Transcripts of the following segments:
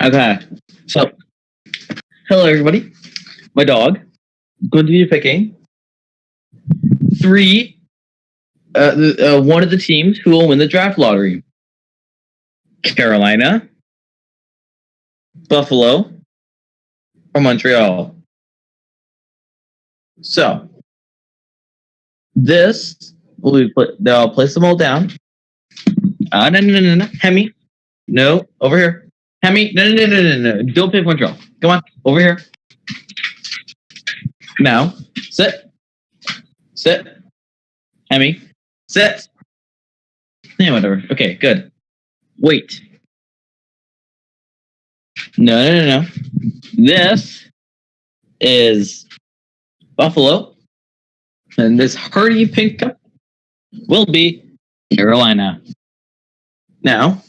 Okay. So, hello everybody. My dog is going to be picking one of the teams who will win the draft lottery. Carolina, Buffalo, or Montreal. So, this will be I'll place them all down. No. Hemi. No, over here. Hemi. No. Don't pick Montreal. Come on, over here. Now, sit. Hemi, sit. Yeah, whatever. Okay, good. Wait. No. This is Buffalo, and this hardy pink cup will be Carolina. Now,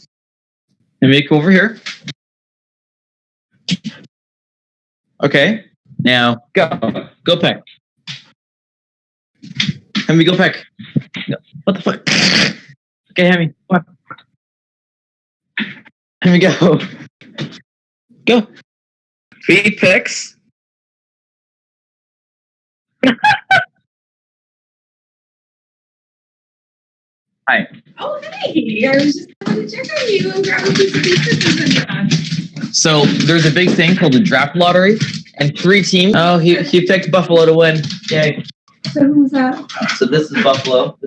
let me come over here. Okay, now go pick. Hemi, go pick. No. What the fuck? Okay, Hemi, what? Hemi, go. Go. 3 picks. Hi. Oh, hey! I was just going to check on you and grab a piece of pizza. So there's a big thing called the draft lottery, and 3 teams. Oh, he picked Buffalo to win. Yay! So who's that? So this is Buffalo.